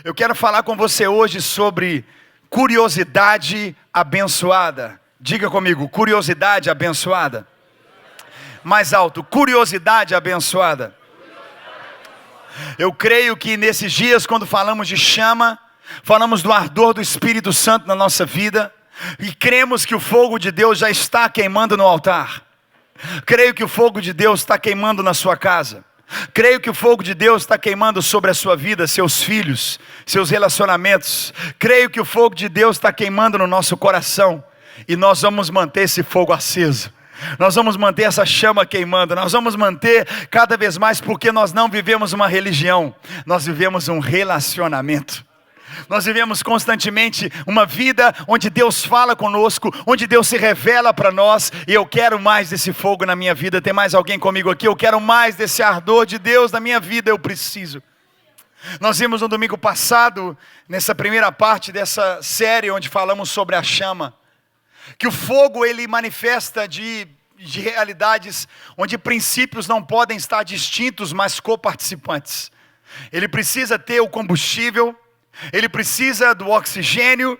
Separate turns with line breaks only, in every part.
Eu quero falar com você hoje sobre curiosidade abençoada. Diga comigo, curiosidade abençoada. Mais alto, curiosidade abençoada. Eu creio que nesses dias, quando falamos de chama, falamos do ardor do Espírito Santo na nossa vida, e cremos que o fogo de Deus já está queimando no altar. Creio que o fogo de Deus está queimando na sua casa. Creio que o fogo de Deus está queimando sobre a sua vida, seus filhos, seus relacionamentos. Creio que o fogo de Deus está queimando no nosso coração. E nós vamos manter esse fogo aceso. Nós vamos manter essa chama queimando. Nós vamos manter cada vez mais, porque nós não vivemos uma religião. Nós vivemos um relacionamento. Nós vivemos constantemente uma vida onde Deus fala conosco, onde Deus se revela para nós, e eu quero mais desse fogo na minha vida. Tem mais alguém comigo aqui? Eu quero mais desse ardor de Deus na minha vida, eu preciso. Nós vimos no domingo passado, nessa primeira parte dessa série, onde falamos sobre a chama, que o fogo ele manifesta de realidades onde princípios não podem estar distintos, mas coparticipantes. Ele precisa ter o combustível, ele precisa do oxigênio,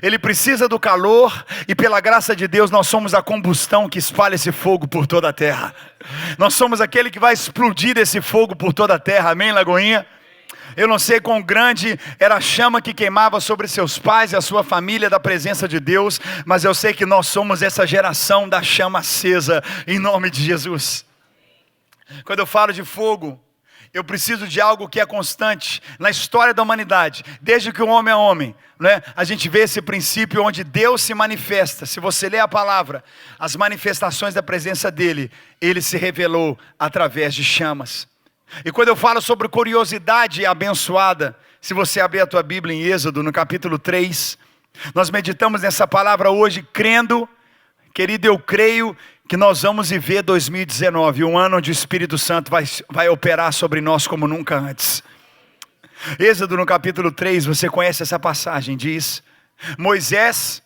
ele precisa do calor, e pela graça de Deus nós somos a combustão que espalha esse fogo por toda a terra. Nós somos aquele que vai explodir esse fogo por toda a terra, amém, Lagoinha? Eu não sei quão grande era a chama que queimava sobre seus pais e a sua família da presença de Deus, mas eu sei que nós somos essa geração da chama acesa, em nome de Jesus. Quando eu falo de fogo, eu preciso de algo que é constante na história da humanidade, desde que o homem é homem, né? A gente vê esse princípio onde Deus se manifesta. Se você ler a palavra, as manifestações da presença dele, ele se revelou através de chamas. E quando eu falo sobre curiosidade abençoada, se você abrir a tua Bíblia em Êxodo, no capítulo 3, nós meditamos nessa palavra hoje, crendo, querido, eu creio que nós vamos viver 2019, um ano onde o Espírito Santo vai operar sobre nós como nunca antes. Êxodo no capítulo 3, você conhece essa passagem, diz: Moisés,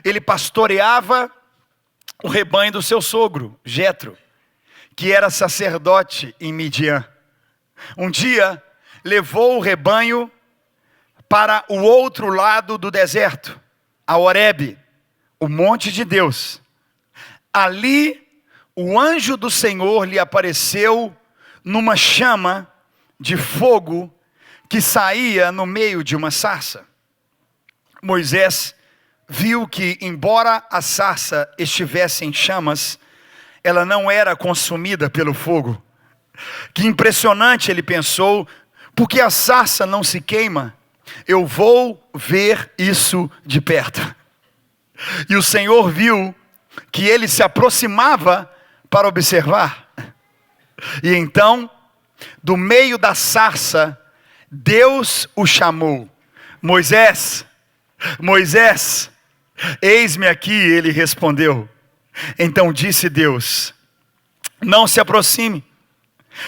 ele pastoreava o rebanho do seu sogro, Jetro, que era sacerdote em Midian. Um dia, levou o rebanho para o outro lado do deserto, a Horebe, o monte de Deus. Ali, o anjo do Senhor lhe apareceu numa chama de fogo que saía no meio de uma sarça. Moisés viu que, embora a sarça estivesse em chamas, ela não era consumida pelo fogo. Que impressionante, ele pensou, porque a sarça não se queima? Eu vou ver isso de perto. E o Senhor viu que ele se aproximava para observar. E então, do meio da sarça, Deus o chamou: Moisés, Moisés, eis-me aqui. Ele respondeu. Então disse Deus: não se aproxime,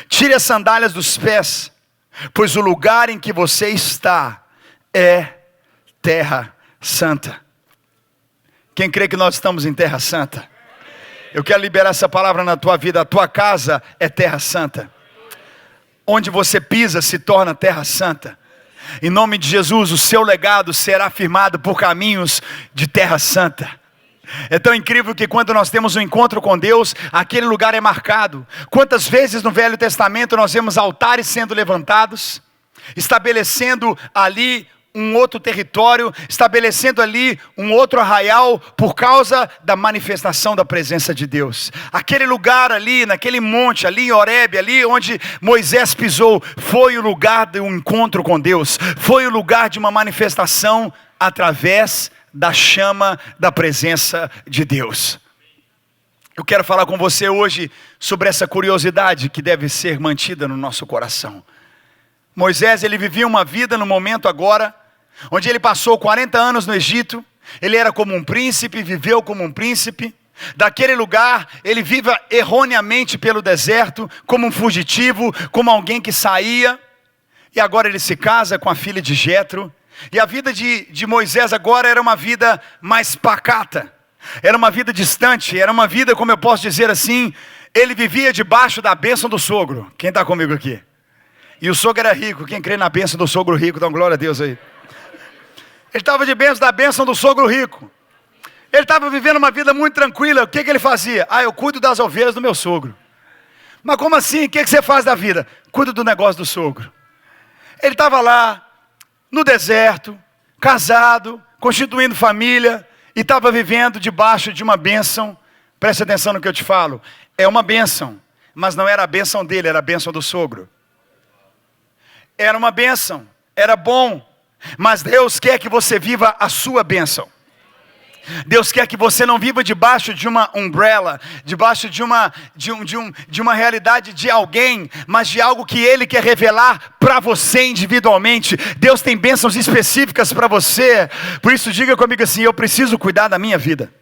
tire as sandálias dos pés, pois o lugar em que você está é terra santa. Quem crê que nós estamos em terra santa? Eu quero liberar essa palavra na tua vida. A tua casa é terra santa. Onde você pisa se torna terra santa. Em nome de Jesus, o seu legado será firmado por caminhos de terra santa. É tão incrível que quando nós temos um encontro com Deus, aquele lugar é marcado. Quantas vezes no Velho Testamento nós vemos altares sendo levantados, estabelecendo ali um outro território, estabelecendo ali um outro arraial, por causa da manifestação da presença de Deus. Aquele lugar ali, naquele monte, ali em Horebe, ali onde Moisés pisou, foi o lugar de um encontro com Deus, foi o lugar de uma manifestação através da chama da presença de Deus. Eu quero falar com você hoje sobre essa curiosidade que deve ser mantida no nosso coração. Moisés, ele vivia uma vida no momento agora, onde ele passou 40 anos no Egito. Ele era como um príncipe, viveu como um príncipe. Daquele lugar, ele vive erroneamente pelo deserto, como um fugitivo, como alguém que saía. E agora ele se casa com a filha de Jetro. E a vida de Moisés agora era uma vida mais pacata. Era uma vida distante, era uma vida, como eu posso dizer assim, ele vivia debaixo da bênção do sogro. Quem está comigo aqui? E o sogro era rico. Quem crê na bênção do sogro rico, dá uma glória a Deus aí. Ele estava de bênção da bênção do sogro rico. Ele estava vivendo uma vida muito tranquila. O que ele fazia? Eu cuido das ovelhas do meu sogro. Mas como assim? O que você faz da vida? Cuido do negócio do sogro. Ele estava lá, no deserto, casado, constituindo família, e estava vivendo debaixo de uma bênção. Preste atenção no que eu te falo. É uma bênção, mas não era a bênção dele, era a bênção do sogro. Era uma bênção, era bom, mas Deus quer que você viva a sua bênção. Deus quer que você não viva debaixo de uma umbrella, debaixo de uma realidade de alguém, mas de algo que Ele quer revelar para você individualmente. Deus tem bênçãos específicas para você. Por isso diga comigo assim: eu preciso cuidar da minha vida.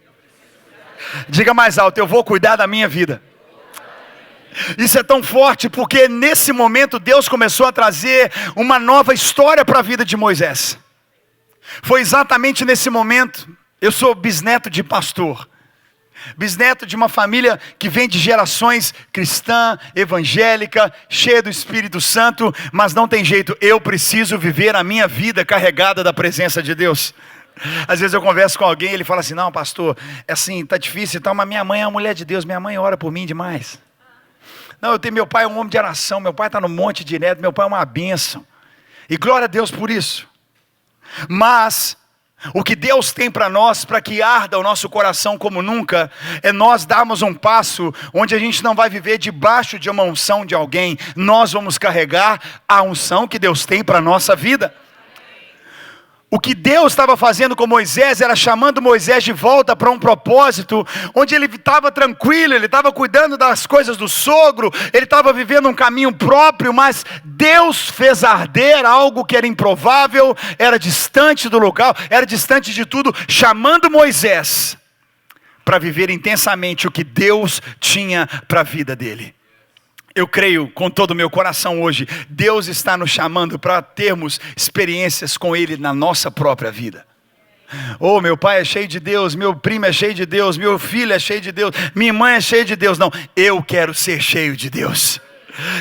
Diga mais alto: eu vou cuidar da minha vida. Isso é tão forte porque nesse momento Deus começou a trazer uma nova história para a vida de Moisés. Foi exatamente nesse momento. Eu sou bisneto de pastor, bisneto de uma família que vem de gerações cristã, evangélica, cheia do Espírito Santo, mas não tem jeito, eu preciso viver a minha vida carregada da presença de Deus. Às vezes eu converso com alguém e ele fala assim: não pastor, é assim, tá difícil e tal, mas minha mãe é uma mulher de Deus, minha mãe ora por mim demais. Não, meu pai é um homem de oração, meu pai está no monte direto, meu pai é uma bênção, e glória a Deus por isso. Mas o que Deus tem para nós, para que arda o nosso coração como nunca, é nós darmos um passo onde a gente não vai viver debaixo de uma unção de alguém. Nós vamos carregar a unção que Deus tem para a nossa vida. O que Deus estava fazendo com Moisés era chamando Moisés de volta para um propósito, onde ele estava tranquilo, ele estava cuidando das coisas do sogro, ele estava vivendo um caminho próprio, mas Deus fez arder algo que era improvável, era distante do local, era distante de tudo, chamando Moisés para viver intensamente o que Deus tinha para a vida dele. Eu creio com todo o meu coração hoje, Deus está nos chamando para termos experiências com Ele na nossa própria vida. Oh, meu pai é cheio de Deus, meu primo é cheio de Deus, meu filho é cheio de Deus, minha irmã é cheia de Deus. Não, eu quero ser cheio de Deus.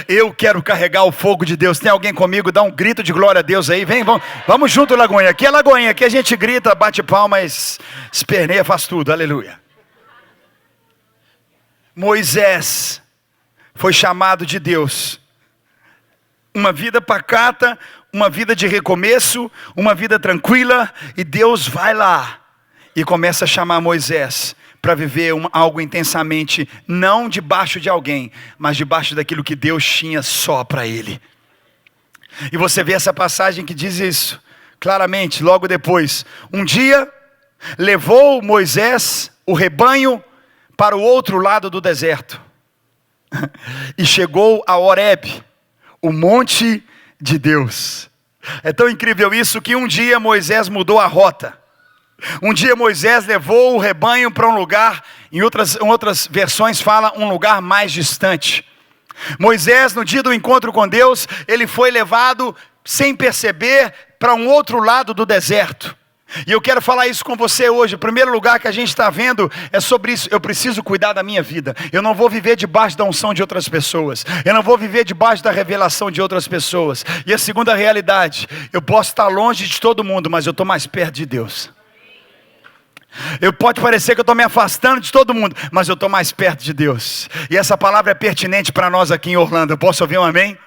Eu quero carregar o fogo de Deus. Tem alguém comigo? Dá um grito de glória a Deus aí. Vem, vamos junto, Lagoinha. Aqui é Lagoinha, aqui a gente grita, bate palmas, esperneia, faz tudo. Aleluia. Moisés foi chamado de Deus, uma vida pacata, uma vida de recomeço, uma vida tranquila, e Deus vai lá e começa a chamar Moisés para viver algo intensamente, não debaixo de alguém, mas debaixo daquilo que Deus tinha só para ele. E você vê essa passagem que diz isso claramente, logo depois: um dia levou Moisés o rebanho para o outro lado do deserto, e chegou a Horebe, o monte de Deus. É tão incrível isso que um dia Moisés mudou a rota. Um dia Moisés levou o rebanho para um lugar, em outras versões fala um lugar mais distante. Moisés, no dia do encontro com Deus, ele foi levado sem perceber para um outro lado do deserto. E eu quero falar isso com você hoje. O primeiro lugar que a gente está vendo é sobre isso. Eu preciso cuidar da minha vida. Eu não vou viver debaixo da unção de outras pessoas. Eu não vou viver debaixo da revelação de outras pessoas. E a segunda realidade: eu posso estar longe de todo mundo, mas eu estou mais perto de Deus. Pode parecer que eu estou me afastando de todo mundo, mas eu estou mais perto de Deus. E essa palavra é pertinente para nós aqui em Orlando. Eu posso ouvir um amém?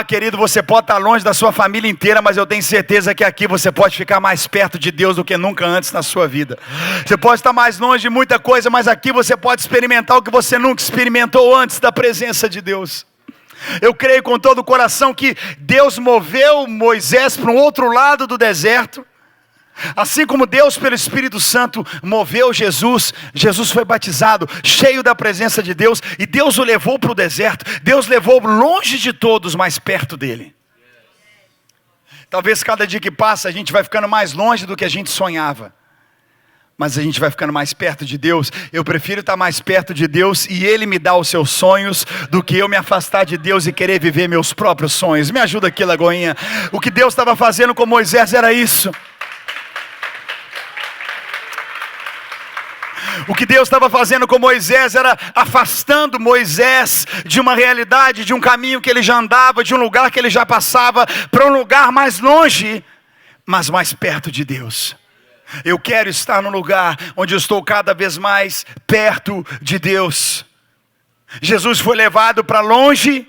Querido, você pode estar longe da sua família inteira, mas eu tenho certeza que aqui você pode ficar mais perto de Deus do que nunca antes na sua vida. Você pode estar mais longe de muita coisa, mas aqui você pode experimentar o que você nunca experimentou antes da presença de Deus. Eu creio com todo o coração que Deus moveu Moisés para um outro lado do deserto, assim como Deus pelo Espírito Santo moveu Jesus. Jesus foi batizado, cheio da presença de Deus, e Deus o levou para o deserto. Deus levou longe de todos, mais perto dele. Talvez cada dia que passa a gente vai ficando mais longe do que a gente sonhava, mas a gente vai ficando mais perto de Deus. Eu prefiro estar mais perto de Deus e Ele me dá os seus sonhos, do que eu me afastar de Deus e querer viver meus próprios sonhos. Me ajuda aqui, Lagoinha. O que Deus estava fazendo com Moisés era isso. O que Deus estava fazendo com Moisés era afastando Moisés de uma realidade, de um caminho que ele já andava, de um lugar que ele já passava, para um lugar mais longe, mas mais perto de Deus. Eu quero estar num lugar onde eu estou cada vez mais perto de Deus. Jesus foi levado para longe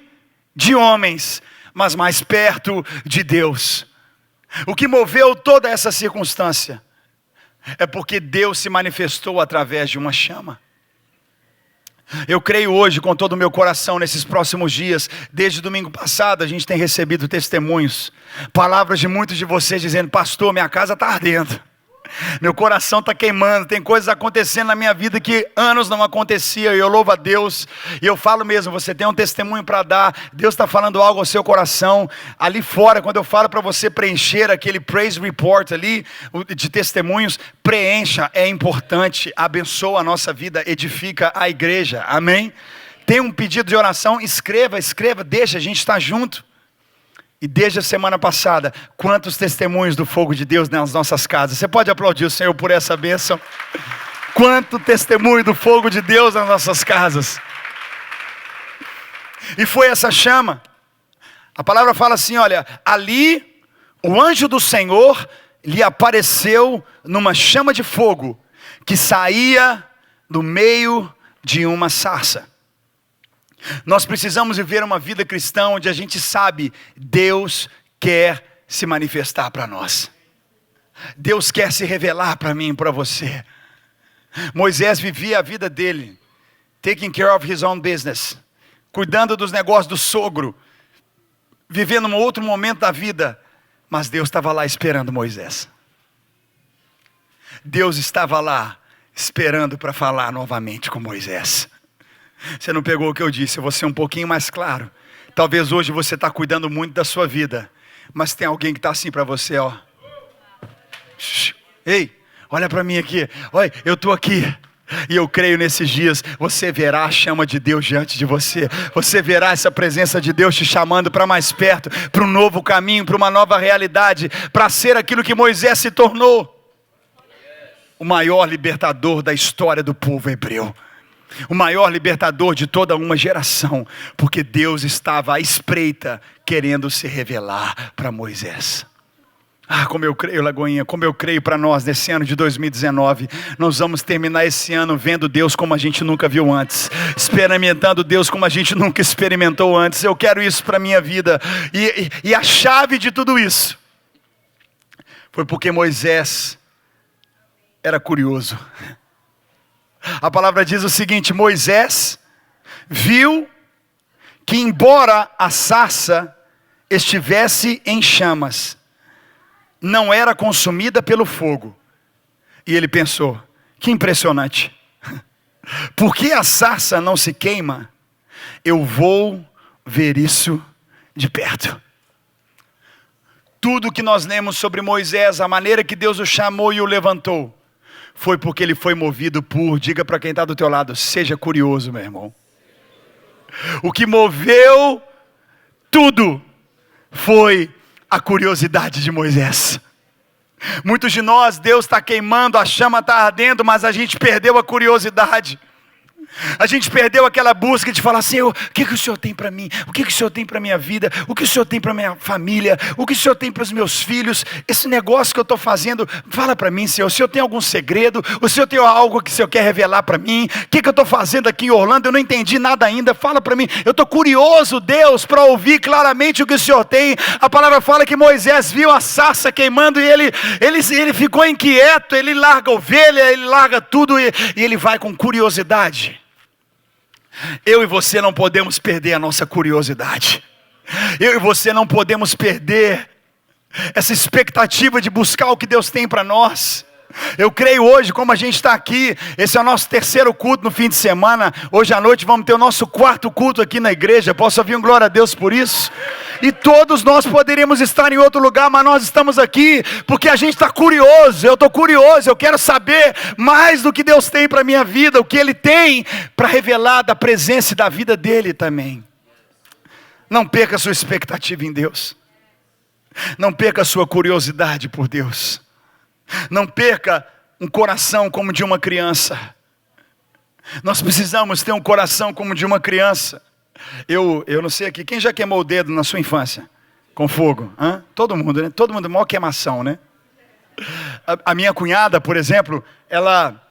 de homens, mas mais perto de Deus. O que moveu toda essa circunstância é porque Deus se manifestou através de uma chama. Eu creio hoje com todo o meu coração nesses próximos dias. Desde domingo passado a gente tem recebido testemunhos, palavras de muitos de vocês dizendo: pastor, minha casa está ardendo, meu coração está queimando, tem coisas acontecendo na minha vida que anos não acontecia, e eu louvo a Deus. E eu falo mesmo, você tem um testemunho para dar, Deus está falando algo ao seu coração. Ali fora, quando eu falo para você preencher aquele praise report ali, de testemunhos, preencha, é importante, abençoa a nossa vida, edifica a igreja, amém? Tem um pedido de oração, escreva, deixa, a gente está junto. E desde a semana passada, quantos testemunhos do fogo de Deus nas nossas casas. Você pode aplaudir o Senhor por essa bênção? Quanto testemunho do fogo de Deus nas nossas casas. E foi essa chama. A palavra fala assim, olha, ali o anjo do Senhor lhe apareceu numa chama de fogo que saía do meio de uma sarça. Nós precisamos viver uma vida cristã onde a gente sabe, Deus quer se manifestar para nós. Deus quer se revelar para mim e para você. Moisés vivia a vida dele, taking care of his own business, cuidando dos negócios do sogro, vivendo um outro momento da vida, mas Deus estava lá esperando Moisés. Deus estava lá esperando para falar novamente com Moisés. Você não pegou o que eu disse, eu vou ser um pouquinho mais claro. Talvez hoje você está cuidando muito da sua vida, mas tem alguém que está assim para você, ó. Ei, olha para mim aqui, olha, eu estou aqui. E eu creio nesses dias, você verá a chama de Deus diante de você. Você verá essa presença de Deus te chamando para mais perto, para um novo caminho, para uma nova realidade, para ser aquilo que Moisés se tornou. O maior libertador da história do povo hebreu. O maior libertador de toda uma geração, porque Deus estava à espreita, querendo se revelar para Moisés. Ah, como eu creio, Lagoinha, como eu creio para nós nesse ano de 2019, nós vamos terminar esse ano vendo Deus como a gente nunca viu antes, experimentando Deus como a gente nunca experimentou antes. Eu quero isso para a minha vida, e a chave de tudo isso, foi porque Moisés era curioso. A palavra diz o seguinte: Moisés viu que embora a sarça estivesse em chamas, não era consumida pelo fogo. E ele pensou, que impressionante. Por que a sarça não se queima? Eu vou ver isso de perto. Tudo que nós lemos sobre Moisés, a maneira que Deus o chamou e o levantou, foi porque ele foi movido por, diga para quem está do teu lado, seja curioso, meu irmão. O que moveu tudo foi a curiosidade de Moisés. Muitos de nós, Deus está queimando, a chama está ardendo, mas a gente perdeu a curiosidade. A gente perdeu aquela busca de falar: Senhor, o que o Senhor tem para mim? O que o Senhor tem para a minha vida? O que o Senhor tem para a minha família? O que o Senhor tem para os meus filhos? Esse negócio que eu estou fazendo, fala para mim, Senhor. O Senhor tem algum segredo? O Senhor tem algo que o Senhor quer revelar para mim? O que eu estou fazendo aqui em Orlando? Eu não entendi nada ainda, fala para mim. Eu estou curioso, Deus, para ouvir claramente o que o Senhor tem. A palavra fala que Moisés viu a sarça queimando e ele ficou inquieto. Ele larga a ovelha, ele larga tudo e ele vai com curiosidade. Eu e você não podemos perder a nossa curiosidade. Eu e você não podemos perder essa expectativa de buscar o que Deus tem para nós. Eu creio hoje, como a gente está aqui, esse é o nosso terceiro culto no fim de semana. Hoje à noite vamos ter o nosso quarto culto aqui na igreja. Posso ouvir um glória a Deus por isso? E todos nós poderíamos estar em outro lugar, mas nós estamos aqui porque a gente está curioso. Eu estou curioso, eu quero saber mais do que Deus tem para a minha vida, o que Ele tem para revelar da presença e da vida dEle também. Não perca a sua expectativa em Deus. Não perca a sua curiosidade por Deus. Não perca um coração como de uma criança. Nós precisamos ter um coração como de uma criança. Eu não sei aqui, quem já queimou o dedo na sua infância? Com fogo? Hã? Todo mundo, né? Todo mundo, maior queimação, né? A minha cunhada, por exemplo, ela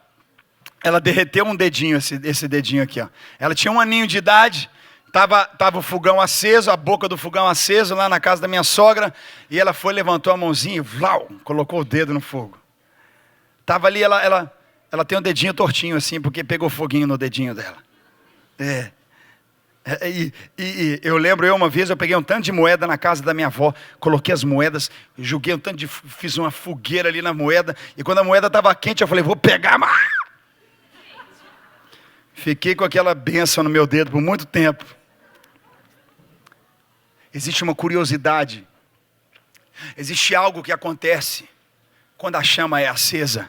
derreteu um dedinho, esse dedinho aqui, ó. Ela tinha 1 aninho de idade, tava o fogão aceso, a boca do fogão aceso lá na casa da minha sogra, e ela foi, levantou a mãozinha, vlau, colocou o dedo no fogo. Tava ali, ela tem um dedinho tortinho assim, porque pegou foguinho no dedinho dela. E eu lembro, uma vez eu peguei um tanto de moeda na casa da minha avó, coloquei as moedas, joguei um tanto fiz uma fogueira ali na moeda, e quando a moeda estava quente, eu falei, vou pegar mais. Fiquei com aquela bênção no meu dedo por muito tempo. Existe uma curiosidade, existe algo que acontece quando a chama é acesa.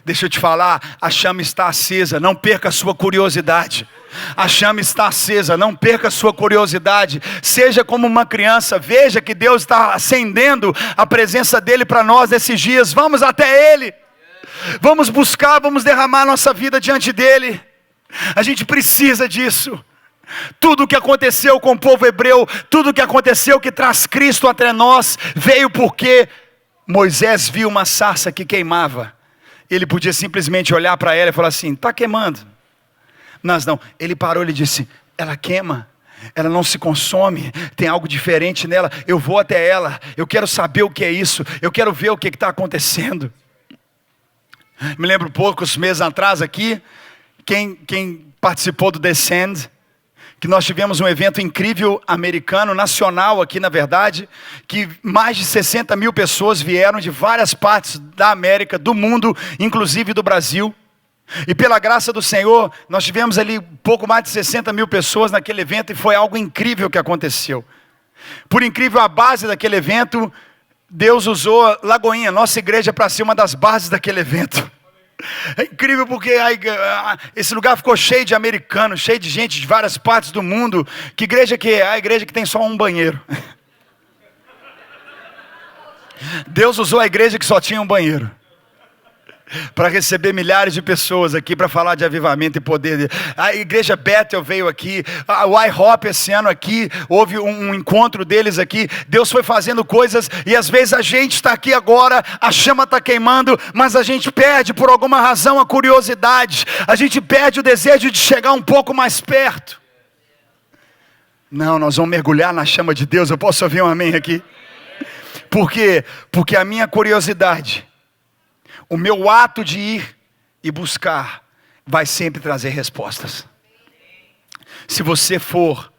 Deixa eu te falar, a chama está acesa, não perca a sua curiosidade. A chama está acesa, não perca a sua curiosidade. Seja como uma criança, veja que Deus está acendendo a presença dEle para nós nesses dias. Vamos até Ele, vamos buscar, vamos derramar nossa vida diante dEle. A gente precisa disso. Tudo o que aconteceu com o povo hebreu, tudo o que aconteceu que traz Cristo até nós, veio porque Moisés viu uma sarça que queimava. Ele podia simplesmente olhar para ela e falar assim, está queimando. Mas não, ele parou, ele disse, ela queima, ela não se consome, tem algo diferente nela, eu vou até ela, eu quero saber o que é isso, eu quero ver o que está acontecendo. Me lembro poucos meses atrás aqui, quem participou do Descend, que nós tivemos um evento incrível americano, nacional aqui na verdade, que mais de 60 mil pessoas vieram de várias partes da América, do mundo, inclusive do Brasil. E pela graça do Senhor, nós tivemos ali pouco mais de 60 mil pessoas naquele evento e foi algo incrível que aconteceu. Por incrível, a base daquele evento, Deus usou Lagoinha, nossa igreja, para ser uma das bases daquele evento. É incrível porque esse lugar ficou cheio de americanos, cheio de gente de várias partes do mundo. Que igreja que é? A igreja que tem só um banheiro. Deus usou a igreja que só tinha um banheiro para receber milhares de pessoas aqui, para falar de avivamento e poder. A igreja Bethel veio aqui, o IHOP esse ano aqui, houve um encontro deles aqui. Deus foi fazendo coisas, e às vezes a gente está aqui agora, a chama está queimando, mas a gente perde por alguma razão a curiosidade, a gente perde o desejo de chegar um pouco mais perto. Não, nós vamos mergulhar na chama de Deus. Eu posso ouvir um amém aqui? Por quê? Porque a minha curiosidade, o meu ato de ir e buscar, vai sempre trazer respostas. Se você for,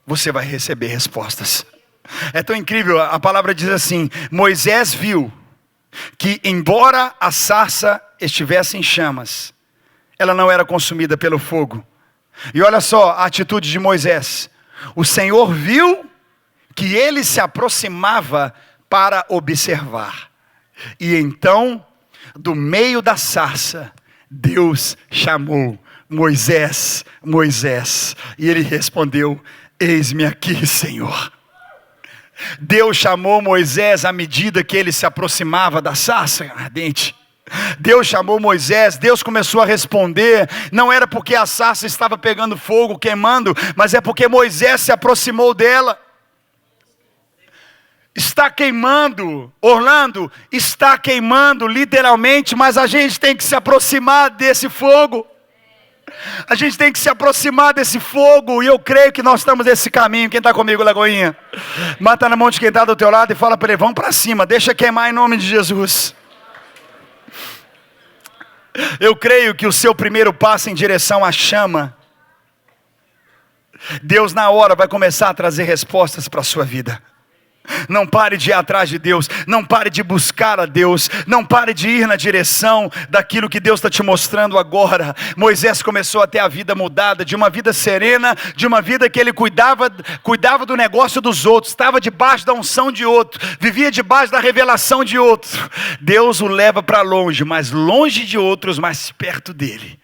você vai receber respostas. É tão incrível, a palavra diz assim, Moisés viu que embora a sarça estivesse em chamas, ela não era consumida pelo fogo. E olha só a atitude de Moisés. O Senhor viu que ele se aproximava para observar. E então, do meio da sarça, Deus chamou Moisés, Moisés. E ele respondeu, eis-me aqui, Senhor. Deus chamou Moisés à medida que ele se aproximava da sarça ardente. Deus chamou Moisés, Deus começou a responder. Não era porque a sarça estava pegando fogo, queimando, mas é porque Moisés se aproximou dela. Está queimando, Orlando, está queimando literalmente, mas a gente tem que se aproximar desse fogo. A gente tem que se aproximar desse fogo, e eu creio que nós estamos nesse caminho. Quem está comigo, Lagoinha? Mata na mão de quem está do teu lado e fala para ele, vamos para cima, deixa queimar em nome de Jesus. Eu creio que o seu primeiro passo em direção à chama, Deus na hora vai começar a trazer respostas para a sua vida. Não pare de ir atrás de Deus, não pare de buscar a Deus, não pare de ir na direção daquilo que Deus está te mostrando agora. Moisés começou a ter a vida mudada, de uma vida serena, de uma vida que ele cuidava do negócio dos outros, estava debaixo da unção de outro, vivia debaixo da revelação de outro. Deus o leva para longe, mas longe de outros, mas perto dele.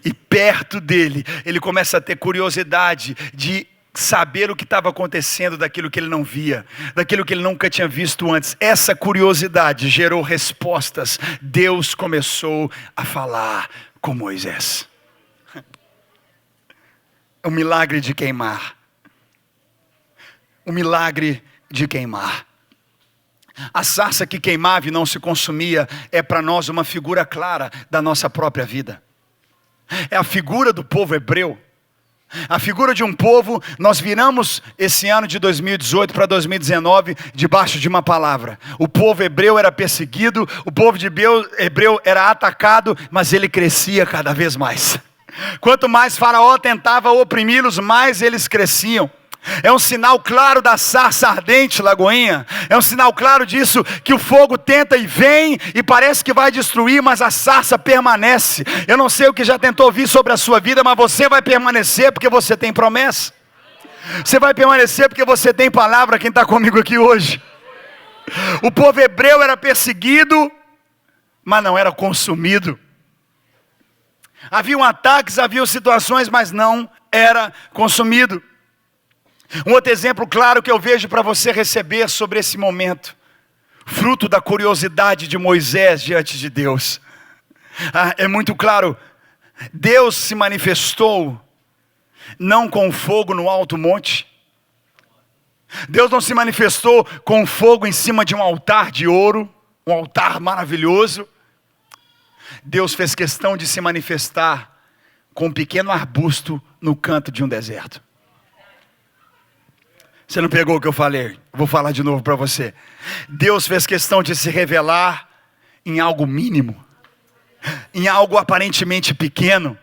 E perto dele, ele começa a ter curiosidade de saber o que estava acontecendo daquilo que ele não via, daquilo que ele nunca tinha visto antes. Essa curiosidade gerou respostas. Deus começou a falar com Moisés. O milagre de queimar. O milagre de queimar. A sarça que queimava e não se consumia é para nós uma figura clara da nossa própria vida. É a figura do povo hebreu. A figura de um povo. Nós viramos esse ano de 2018 para 2019 debaixo de uma palavra. O povo hebreu era perseguido, o povo de hebreu era atacado, mas ele crescia cada vez mais. Quanto mais Faraó tentava oprimi-los, mais eles cresciam. É um sinal claro da sarça ardente, Lagoinha. É um sinal claro disso, que o fogo tenta e vem e parece que vai destruir, mas a sarça permanece. Eu não sei o que já tentou vir sobre a sua vida, mas você vai permanecer porque você tem promessa. Você vai permanecer porque você tem palavra. Quem está comigo aqui hoje? O povo hebreu era perseguido, mas não era consumido. Haviam ataques, haviam situações, mas não era consumido. Um outro exemplo claro que eu vejo para você receber sobre esse momento, fruto da curiosidade de Moisés diante de Deus. É muito claro, Deus se manifestou não com fogo no alto monte. Deus não se manifestou com fogo em cima de um altar de ouro, um altar maravilhoso. Deus fez questão de se manifestar com um pequeno arbusto no canto de um deserto. Você não pegou o que eu falei? Vou falar de novo para você. Deus fez questão de se revelar em algo mínimo, em algo aparentemente pequeno,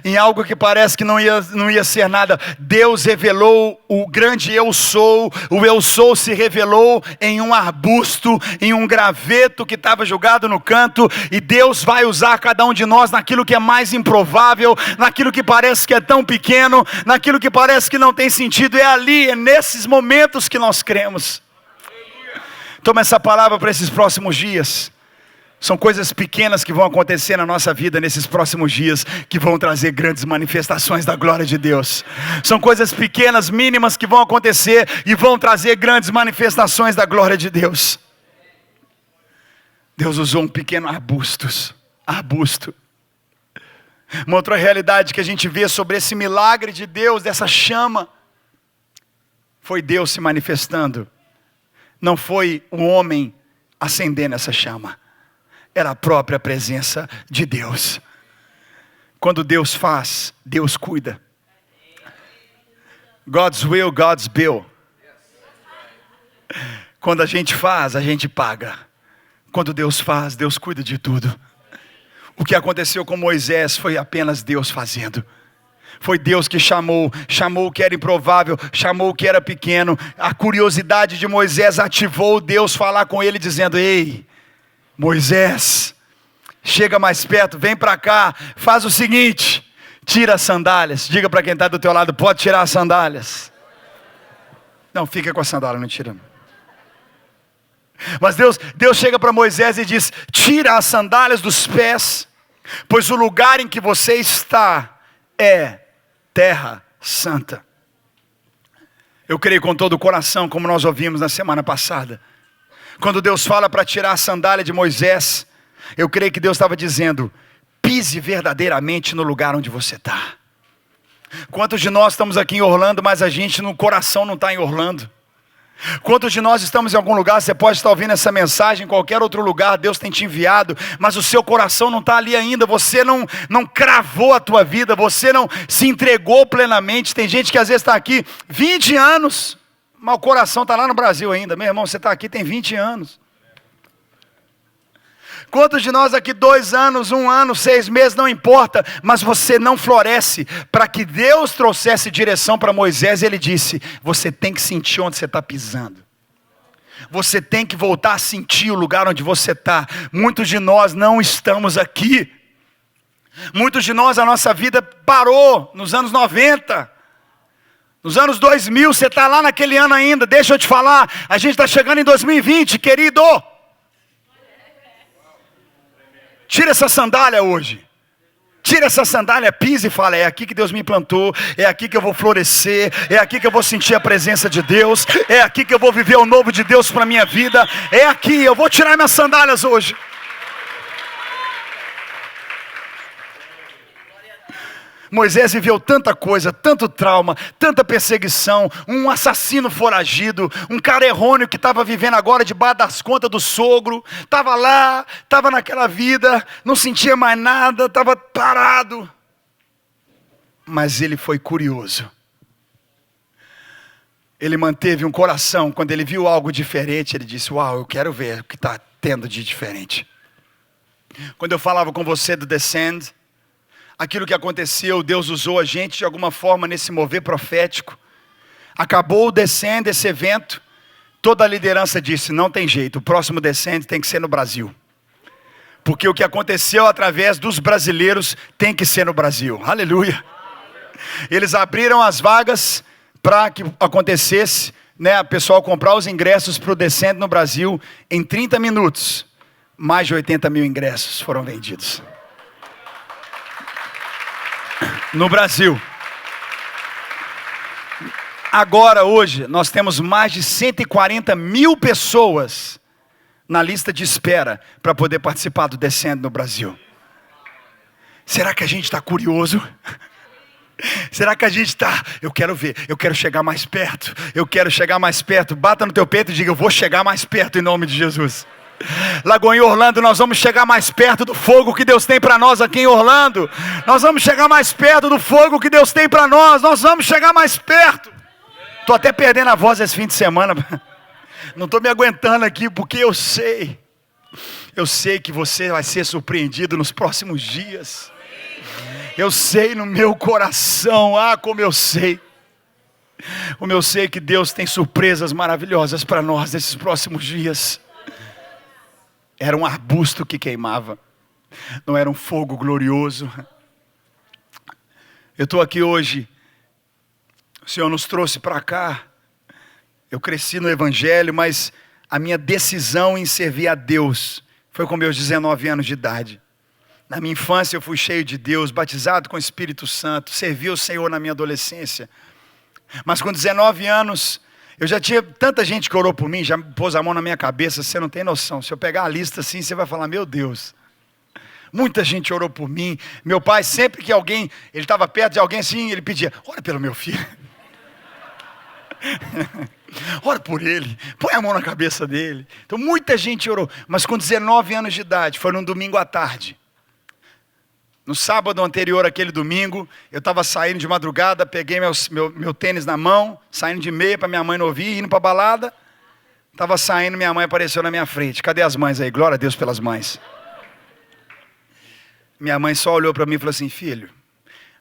em algo que parece que não ia ser nada. Deus revelou o grande eu sou. O eu sou se revelou em um arbusto, em um graveto que estava jogado no canto. E Deus vai usar cada um de nós naquilo que é mais improvável, naquilo que parece que é tão pequeno, naquilo que parece que não tem sentido. É ali, é nesses momentos que nós cremos. Toma essa palavra para esses próximos dias. São coisas pequenas que vão acontecer na nossa vida nesses próximos dias, que vão trazer grandes manifestações da glória de Deus. São coisas pequenas, mínimas, que vão acontecer e vão trazer grandes manifestações da glória de Deus. Deus usou um pequeno arbusto. Uma outra realidade que a gente vê sobre esse milagre de Deus, dessa chama, foi Deus se manifestando. Não foi o homem acendendo essa chama. Era a própria presença de Deus. Quando Deus faz, Deus cuida. God's will, God's bill. Quando a gente faz, a gente paga. Quando Deus faz, Deus cuida de tudo. O que aconteceu com Moisés foi apenas Deus fazendo. Foi Deus que chamou o que era improvável, chamou o que era pequeno. A curiosidade de Moisés ativou Deus falar com ele dizendo: ei, Moisés, chega mais perto, vem para cá, faz o seguinte, tira as sandálias. Diga para quem está do teu lado: pode tirar as sandálias. Não, fica com a sandália, não tira. Mas Deus chega para Moisés e diz: tira as sandálias dos pés, pois o lugar em que você está é terra santa. Eu creio com todo o coração, como nós ouvimos na semana passada. Quando Deus fala para tirar a sandália de Moisés, eu creio que Deus estava dizendo: pise verdadeiramente no lugar onde você está. Quantos de nós estamos aqui em Orlando, mas a gente no coração não está em Orlando? Quantos de nós estamos em algum lugar? Você pode estar ouvindo essa mensagem em qualquer outro lugar, Deus tem te enviado, mas o seu coração não está ali ainda. Você não cravou a tua vida, você não se entregou plenamente. Tem gente que às vezes está aqui 20 anos, mas o coração está lá no Brasil ainda. Meu irmão, você está aqui tem 20 anos. Quantos de nós aqui 2 anos, 1 ano, 6 meses, não importa, mas você não floresce. Para que Deus trouxesse direção para Moisés, ele disse: você tem que sentir onde você está pisando. Você tem que voltar a sentir o lugar onde você está. Muitos de nós não estamos aqui. Muitos de nós, a nossa vida parou nos anos 90. Nos anos 2000, você está lá naquele ano ainda. Deixa eu te falar, a gente está chegando em 2020, querido. Tira essa sandália hoje. Tira essa sandália, pise e fala: é aqui que Deus me plantou, é aqui que eu vou florescer, é aqui que eu vou sentir a presença de Deus, é aqui que eu vou viver o novo de Deus para a minha vida, é aqui, eu vou tirar minhas sandálias hoje. Moisés viveu tanta coisa, tanto trauma, tanta perseguição, um assassino foragido, um cara errôneo que estava vivendo agora debaixo das contas do sogro, estava lá, estava naquela vida, não sentia mais nada, estava parado. Mas ele foi curioso. Ele manteve um coração, quando ele viu algo diferente, ele disse, uau, eu quero ver o que está tendo de diferente. Quando eu falava com você do Descend, aquilo que aconteceu, Deus usou a gente de alguma forma nesse mover profético. Acabou o Descend, esse evento, toda a liderança disse, não tem jeito, o próximo Descend tem que ser no Brasil. Porque o que aconteceu através dos brasileiros tem que ser no Brasil. Aleluia. Eles abriram as vagas para que acontecesse, o pessoal comprar os ingressos para o Descend no Brasil. Em 30 minutos, mais de 80 mil ingressos foram vendidos. No Brasil. Agora, hoje, nós temos mais de 140 mil pessoas na lista de espera para poder participar do Descend no Brasil. Será que a gente está curioso? Será que a gente está? Eu quero ver, eu quero chegar mais perto, eu quero chegar mais perto. Bata no teu peito e diga, eu vou chegar mais perto em nome de Jesus. Lagoinha Orlando, nós vamos chegar mais perto do fogo que Deus tem para nós aqui em Orlando. Nós vamos chegar mais perto do fogo que Deus tem para nós. Nós vamos chegar mais perto. Estou até perdendo a voz esse fim de semana. Não estou me aguentando aqui porque eu sei que você vai ser surpreendido nos próximos dias. Eu sei no meu coração, como eu sei que Deus tem surpresas maravilhosas para nós nesses próximos dias. Era um arbusto que queimava, não era um fogo glorioso. Eu estou aqui hoje, o Senhor nos trouxe para cá, eu cresci no Evangelho, mas a minha decisão em servir a Deus foi com meus 19 anos de idade. Na minha infância eu fui cheio de Deus, batizado com o Espírito Santo, servi o Senhor na minha adolescência. Mas com 19 anos, eu já tinha tanta gente que orou por mim, já pôs a mão na minha cabeça, você não tem noção. Se eu pegar a lista assim, você vai falar, meu Deus. Muita gente orou por mim. Meu pai, sempre que alguém, ele estava perto de alguém assim, ele pedia, ora pelo meu filho. Ora por ele, põe a mão na cabeça dele. Então muita gente orou, mas com 19 anos de idade, foi num domingo à tarde. No sábado anterior àquele domingo, eu estava saindo de madrugada, peguei meu tênis na mão, saindo de meia para minha mãe não ouvir, indo para a balada. Estava saindo, minha mãe apareceu na minha frente. Cadê as mães aí? Glória a Deus pelas mães. Minha mãe só olhou para mim e falou assim, filho,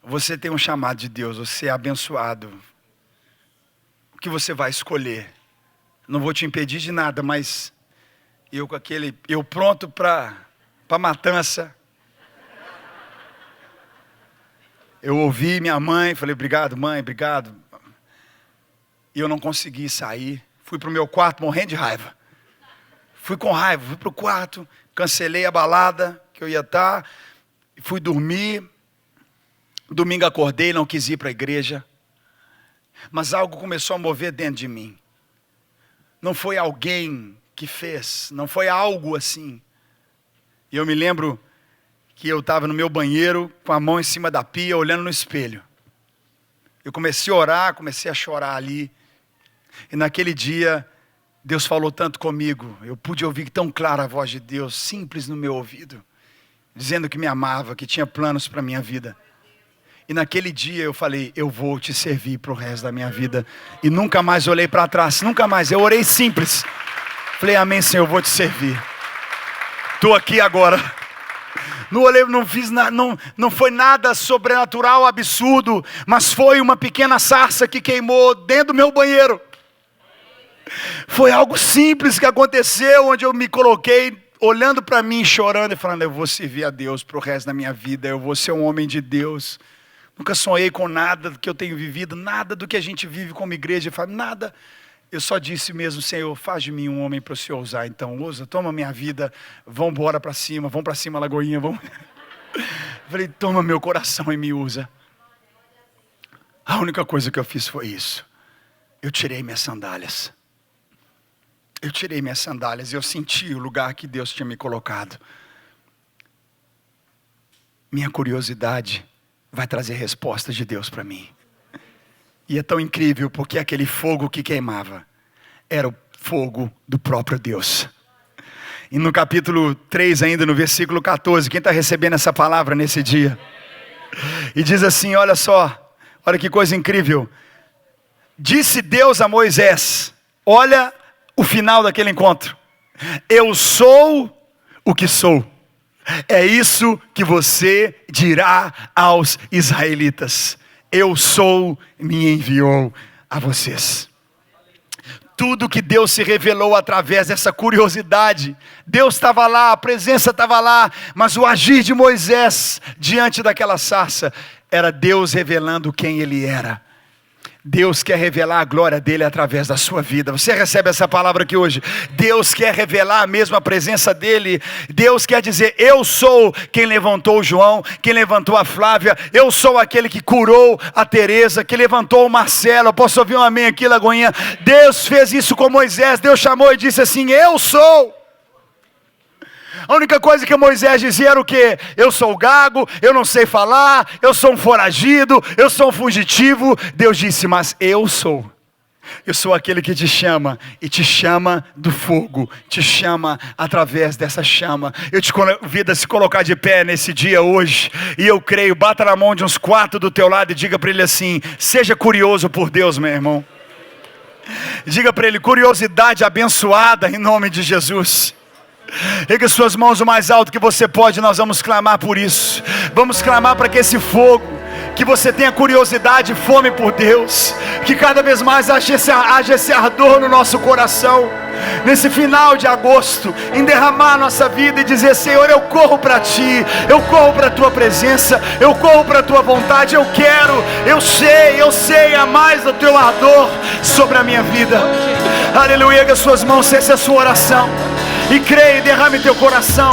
você tem um chamado de Deus, você é abençoado. O que você vai escolher? Não vou te impedir de nada, mas eu pronto para matança. Eu ouvi minha mãe, falei, obrigado mãe, obrigado. E eu não consegui sair. Fui para o meu quarto morrendo de raiva. Fui com raiva, fui para o quarto, cancelei a balada que eu ia estar. Fui dormir. Domingo acordei, não quis ir para a igreja. Mas algo começou a mover dentro de mim. Não foi alguém que fez, não foi algo assim. E eu me lembro que eu estava no meu banheiro, com a mão em cima da pia, olhando no espelho. Eu comecei a orar, comecei a chorar ali. E naquele dia, Deus falou tanto comigo. Eu pude ouvir tão clara a voz de Deus, simples no meu ouvido. Dizendo que me amava, que tinha planos para a minha vida. E naquele dia eu falei, eu vou te servir para o resto da minha vida. E nunca mais olhei para trás, nunca mais. Eu orei simples. Falei, amém, Senhor, eu vou te servir. Estou aqui agora. Não olhei, não fiz nada, não foi nada sobrenatural, absurdo, mas foi uma pequena sarça que queimou dentro do meu banheiro. Foi algo simples que aconteceu, onde eu me coloquei olhando para mim, chorando e falando, eu vou servir a Deus para o resto da minha vida, eu vou ser um homem de Deus. Nunca sonhei com nada do que eu tenho vivido, nada do que a gente vive como igreja, nada. Eu só disse mesmo, Senhor, faz de mim um homem para o Senhor usar. Então, usa, toma minha vida, vamos embora para cima, vamos para cima, Lagoinha, vamos. Falei, toma meu coração e me usa. A única coisa que eu fiz foi isso. Eu tirei minhas sandálias. Eu tirei minhas sandálias e eu senti o lugar que Deus tinha me colocado. Minha curiosidade vai trazer resposta de Deus para mim. E é tão incrível porque aquele fogo que queimava era o fogo do próprio Deus. E no capítulo 3 ainda, no versículo 14, quem está recebendo essa palavra nesse dia? E diz assim, olha só, olha que coisa incrível. Disse Deus a Moisés, olha o final daquele encontro. Eu sou o que sou. É isso que você dirá aos israelitas. Eu sou, me enviou a vocês. Tudo que Deus se revelou através dessa curiosidade. Deus estava lá, a presença estava lá, mas o agir de Moisés diante daquela sarça era Deus revelando quem Ele era. Deus quer revelar a glória dele através da sua vida. Você recebe essa palavra aqui hoje? Deus quer revelar a mesma presença dele. Deus quer dizer, eu sou quem levantou o João, quem levantou a Flávia. Eu sou aquele que curou a Teresa, que levantou o Marcelo. Eu posso ouvir um amém aqui, Lagoinha? Deus fez isso com Moisés. Deus chamou e disse assim, eu sou. A única coisa que Moisés dizia era o quê? Eu sou gago, eu não sei falar, eu sou um foragido, eu sou um fugitivo. Deus disse, mas eu sou. Eu sou aquele que te chama, e te chama do fogo, te chama através dessa chama. Eu te convido a se colocar de pé nesse dia hoje, e eu creio, bata na mão de uns 4 do teu lado e diga para ele assim, seja curioso por Deus, meu irmão. Diga para ele, curiosidade abençoada em nome de Jesus. Erga suas mãos o mais alto que você pode, nós vamos clamar por isso. Vamos clamar para que esse fogo, que você tenha curiosidade e fome por Deus, que cada vez mais haja esse ardor no nosso coração, nesse final de agosto, em derramar a nossa vida e dizer, Senhor, eu corro para Ti, eu corro para a Tua presença, eu corro para a Tua vontade, eu quero, eu sei a mais do Teu ardor sobre a minha vida. Aleluia, erga suas mãos, se essa é a sua oração, e creia e derrame teu coração.